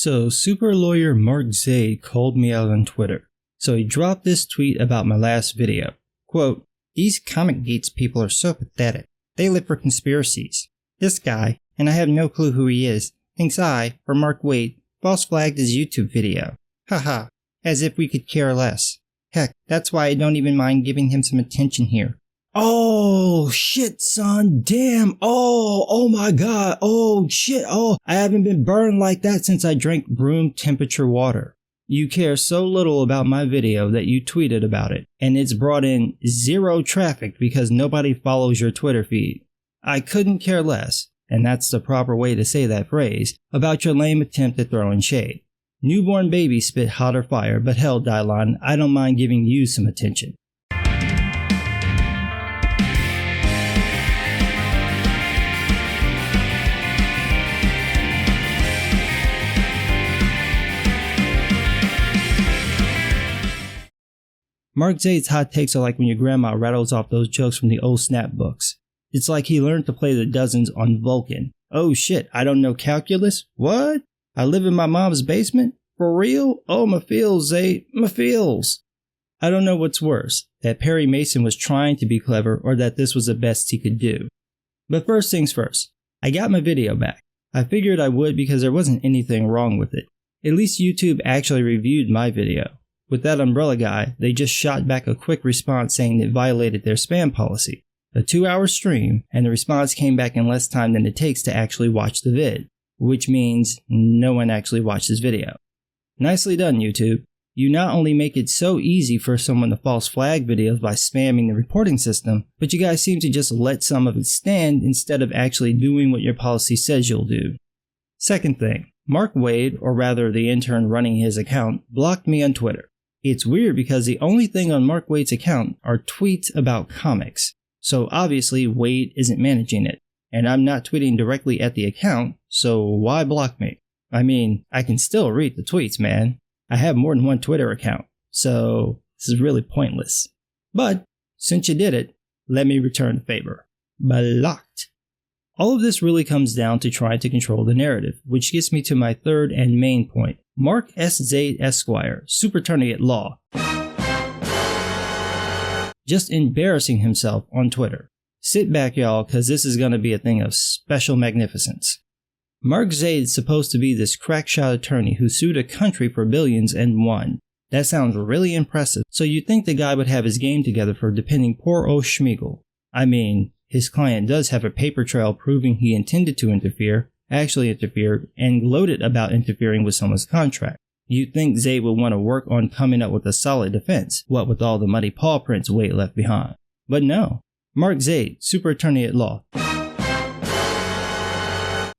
So super lawyer Mark Zaid called me out on Twitter. So he dropped this tweet about my last video. Quote, "These Comic Gates people are so pathetic. They live for conspiracies. This guy, and I have no clue who he is, thinks I, or Mark Waid, false flagged his YouTube video. Haha, as if we could care less. Heck, that's why I don't even mind giving him some attention here." Oh, shit, son. Damn. Oh my god. Oh, shit. Oh, I haven't been burned like that since I drank room temperature water. You care so little about my video that you tweeted about it, and it's brought in zero traffic because nobody follows your Twitter feed. I couldn't care less, and that's the proper way to say that phrase, about your lame attempt at throwing shade. Newborn babies spit hotter fire, but hell, Dylon, I don't mind giving you some attention. Mark Zaid's hot takes are like when your grandma rattles off those jokes from the old snap books. It's like he learned to play the dozens on Vulcan. Oh shit, I don't know calculus? What? I live in my mom's basement? For real? Oh, my feels, Zaid, my feels. I don't know what's worse, that Perry Mason was trying to be clever or that this was the best he could do. But first things first, I got my video back. I figured I would because there wasn't anything wrong with it. At least YouTube actually reviewed my video. With that umbrella guy, they just shot back a quick response saying it violated their spam policy. A 2-hour stream, and the response came back in less time than it takes to actually watch the vid, which means no one actually watched this video. Nicely done, YouTube. You not only make it so easy for someone to false flag videos by spamming the reporting system, but you guys seem to just let some of it stand instead of actually doing what your policy says you'll do. Second thing, Mark Waid, or rather the intern running his account, blocked me on Twitter. It's weird because the only thing on Mark Waid's account are tweets about comics, so obviously Waid isn't managing it, and I'm not tweeting directly at the account, so why block me? I mean, I can still read the tweets, man. I have more than one Twitter account, so this is really pointless. But, since you did it, let me return the favor. Blocked. All of this really comes down to trying to control the narrative, which gets me to my third and main point. Mark S. Zaid Esquire, super attorney at law, just embarrassing himself on Twitter. Sit back, y'all, cause this is gonna be a thing of special magnificence. Mark Zaid's supposed to be this crackshot attorney who sued a country for billions and won. That sounds really impressive, so you'd think the guy would have his game together for defending poor old Schmeagle. I mean, his client does have a paper trail proving he intended to interfere, actually interfered, and gloated about interfering with someone's contract. You'd think Zaid would want to work on coming up with a solid defense, what with all the muddy paw prints Waid left behind. But no. Mark Zaid, super attorney at law,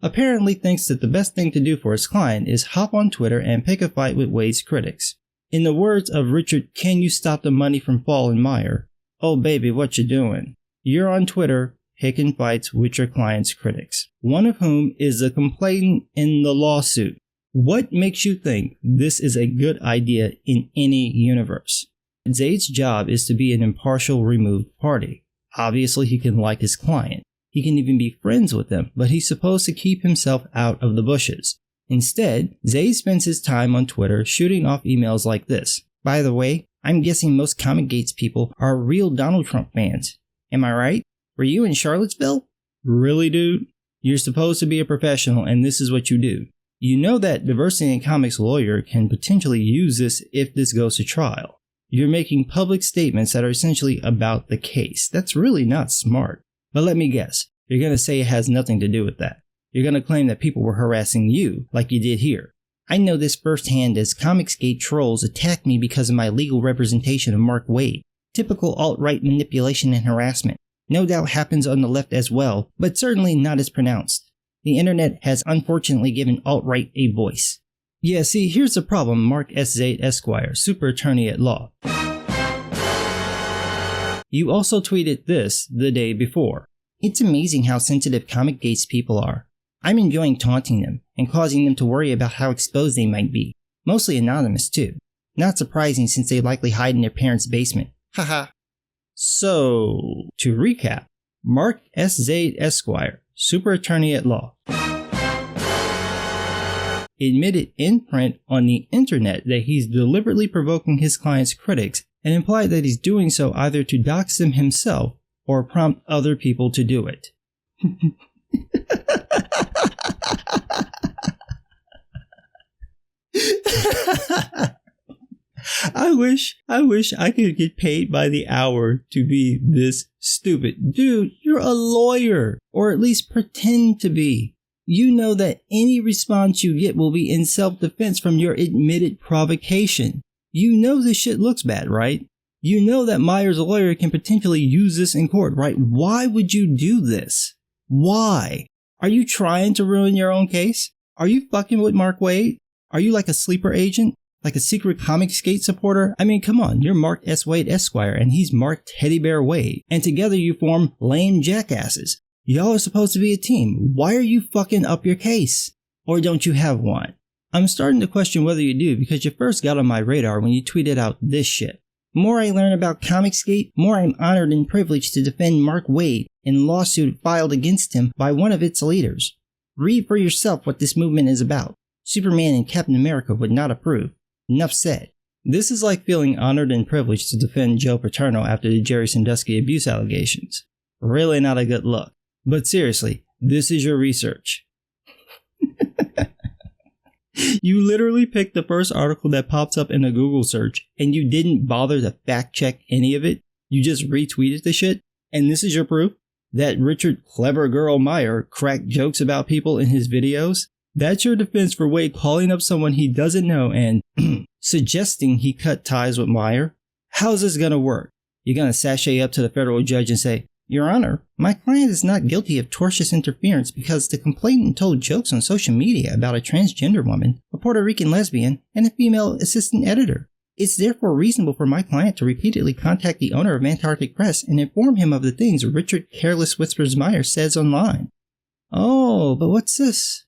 apparently thinks that the best thing to do for his client is hop on Twitter and pick a fight with Waid's critics. In the words of Richard Can You Stop the Money from Falling Meyer, "Oh baby, what you doing? You're on Twitter picking fights with your client's critics, one of whom is a complainant in the lawsuit. What makes you think this is a good idea in any universe?" Zaid's job is to be an impartial, removed party. Obviously, he can like his client. He can even be friends with them, but he's supposed to keep himself out of the bushes. Instead, Zaid spends his time on Twitter shooting off emails like this. "By the way, I'm guessing most Comic Gates people are real Donald Trump fans. Am I right? Were you in Charlottesville? Really, dude? You're supposed to be a professional and this is what you do. You know that Diversity in Comics lawyer can potentially use this if this goes to trial. You're making public statements that are essentially about the case. That's really not smart. But let me guess, you're going to say it has nothing to do with that. You're going to claim that people were harassing you, like you did here. I know this firsthand as Comicsgate trolls attacked me because of my legal representation of Mark Waid. Typical alt-right manipulation and harassment. No doubt happens on the left as well, but certainly not as pronounced. The internet has unfortunately given alt-right a voice." Yeah, see, here's the problem, Mark S. Zaid Esquire, super attorney at law. You also tweeted this the day before. "It's amazing how sensitive Comic Gates people are. I'm enjoying taunting them and causing them to worry about how exposed they might be. Mostly anonymous too. Not surprising since they likely hide in their parents' basement. Haha." So, to recap, Mark S. Zaid Esquire, super attorney at law, admitted in print on the internet that he's deliberately provoking his client's critics and implied that he's doing so either to dox them himself or prompt other people to do it. I wish I could get paid by the hour to be this stupid. Dude, you're a lawyer, or at least pretend to be. You know that any response you get will be in self-defense from your admitted provocation. You know this shit looks bad, right? You know that Meyer's lawyer can potentially use this in court, right? Why would you do this? Why? Are you trying to ruin your own case? Are you fucking with Mark Waid? Are you like a sleeper agent? Like a secret Comicsgate supporter? I mean, come on, you're Mark S. Waid Esquire and he's Mark Teddy Bear Waid. And together you form lame jackasses. Y'all are supposed to be a team. Why are you fucking up your case? Or don't you have one? I'm starting to question whether you do because you first got on my radar when you tweeted out this shit. More I learn about Comicsgate, more I'm honored and privileged to defend Mark Waid in a lawsuit filed against him by one of its leaders. Read for yourself what this movement is about. Superman and Captain America would not approve. Enough said. This is like feeling honored and privileged to defend Joe Paterno after the Jerry Sandusky abuse allegations. Really not a good look. But seriously, this is your research. You literally picked the first article that pops up in a Google search and you didn't bother to fact check any of it. You just retweeted the shit. And this is your proof that Richard Clever Girl Meyer cracked jokes about people in his videos. That's your defense for Waid calling up someone he doesn't know and suggesting he cut ties with Meyer? How's this gonna work? You're gonna sashay up to the federal judge and say, Your Honor, my client is not guilty of tortious interference because the complainant told jokes on social media about a transgender woman, a Puerto Rican lesbian, and a female assistant editor. It's therefore reasonable for my client to repeatedly contact the owner of Antarctic Press and inform him of the things Richard Careless Whispers Meyer says online. Oh, but what's this?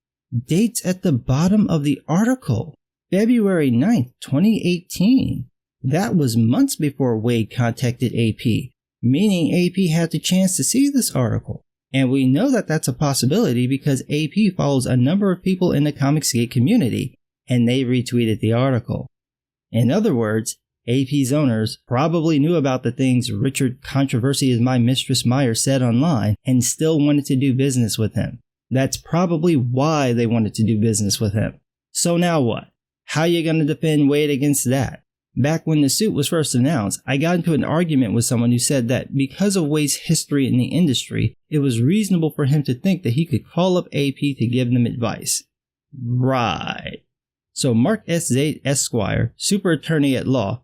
Dates at the bottom of the article. February 9th, 2018. That was months before Waid contacted AP, meaning AP had the chance to see this article. And we know that that's a possibility because AP follows a number of people in the Comicsgate community, and they retweeted the article. In other words, AP's owners probably knew about the things Richard Controversy is My Mistress Meyer said online and still wanted to do business with him. That's probably why they wanted to do business with him. So now what? How you gonna defend Waid against that? Back when the suit was first announced, I got into an argument with someone who said that because of Waid's history in the industry, it was reasonable for him to think that he could call up AP to give them advice. Right. So Mark S. Zaid Esquire, super attorney at law,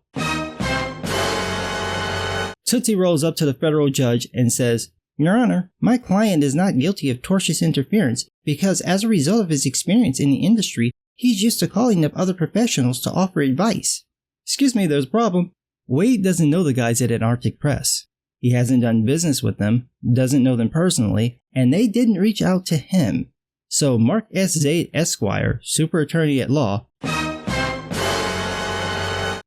Tootsie rolls up to the federal judge and says, Your Honor, my client is not guilty of tortious interference because as a result of his experience in the industry, he's used to calling up other professionals to offer advice. Excuse me, there's a problem. Waid doesn't know the guys at Antarctic Press. He hasn't done business with them, doesn't know them personally, and they didn't reach out to him. So Mark S. Zaid Esquire, super attorney at law,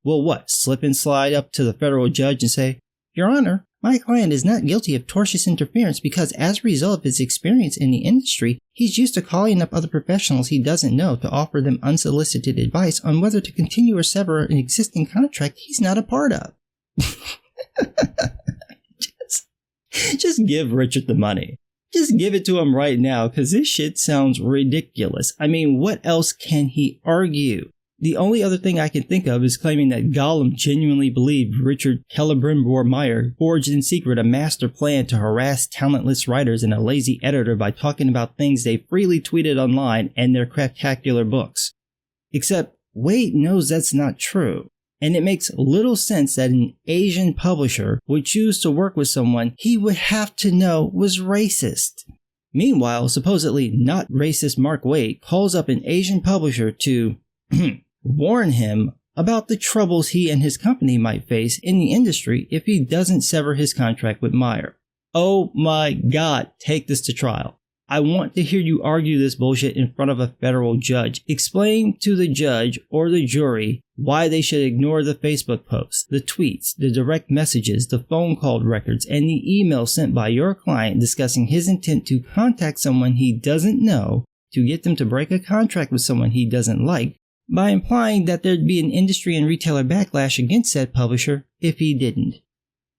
will what, slip and slide up to the federal judge and say, Your Honor, my client is not guilty of tortious interference because as a result of his experience in the industry, he's used to calling up other professionals he doesn't know to offer them unsolicited advice on whether to continue or sever an existing contract he's not a part of. Just give Richard the money. Just give it to him right now because this shit sounds ridiculous. I mean, what else can he argue? The only other thing I can think of is claiming that Gollum genuinely believed Richard Celebrimbor Meyer forged in secret a master plan to harass talentless writers and a lazy editor by talking about things they freely tweeted online and their craptacular books. Except Waid knows that's not true, and it makes little sense that an Asian publisher would choose to work with someone he would have to know was racist. Meanwhile, supposedly not racist Mark Waid calls up an Asian publisher to warn him about the troubles he and his company might face in the industry if he doesn't sever his contract with Meyer. Oh my God, take this to trial. I want to hear you argue this bullshit in front of a federal judge. Explain to the judge or the jury why they should ignore the Facebook posts, the tweets, the direct messages, the phone call records, and the email sent by your client discussing his intent to contact someone he doesn't know to get them to break a contract with someone he doesn't like by implying that there'd be an industry and retailer backlash against said publisher if he didn't.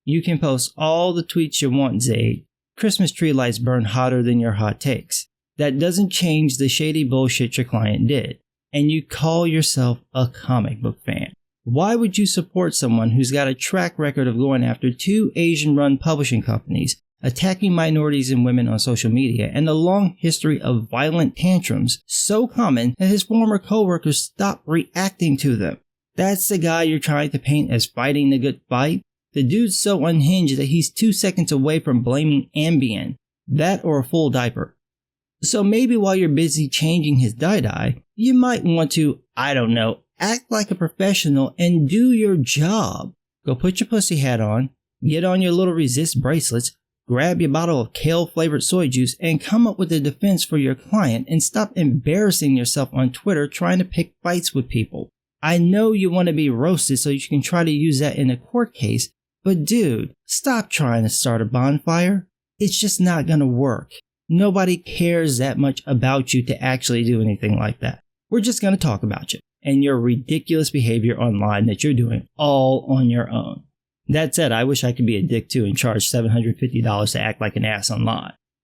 You can post all the tweets you want, Zaid. Christmas tree lights burn hotter than your hot takes. That doesn't change the shady bullshit your client did. And you call yourself a comic book fan. Why would you support someone who's got a track record of going after 2 Asian-run publishing companies, attacking minorities and women on social media, and a long history of violent tantrums so common that his former coworkers stopped reacting to them? That's the guy you're trying to paint as fighting the good fight? The dude's so unhinged that he's 2 seconds away from blaming Ambien. That or a full diaper. So maybe while you're busy changing his dye-dye, you might want to, act like a professional and do your job. Go put your pussy hat on, get on your little resist bracelets, grab your bottle of kale-flavored soy juice, and come up with a defense for your client and stop embarrassing yourself on Twitter trying to pick fights with people. I know you want to be roasted so you can try to use that in a court case, but dude, stop trying to start a bonfire. It's just not gonna work. Nobody cares that much about you to actually do anything like that. We're just gonna talk about you and your ridiculous behavior online that you're doing all on your own. That said, I wish I could be a dick too and charge $750 to act like an ass online.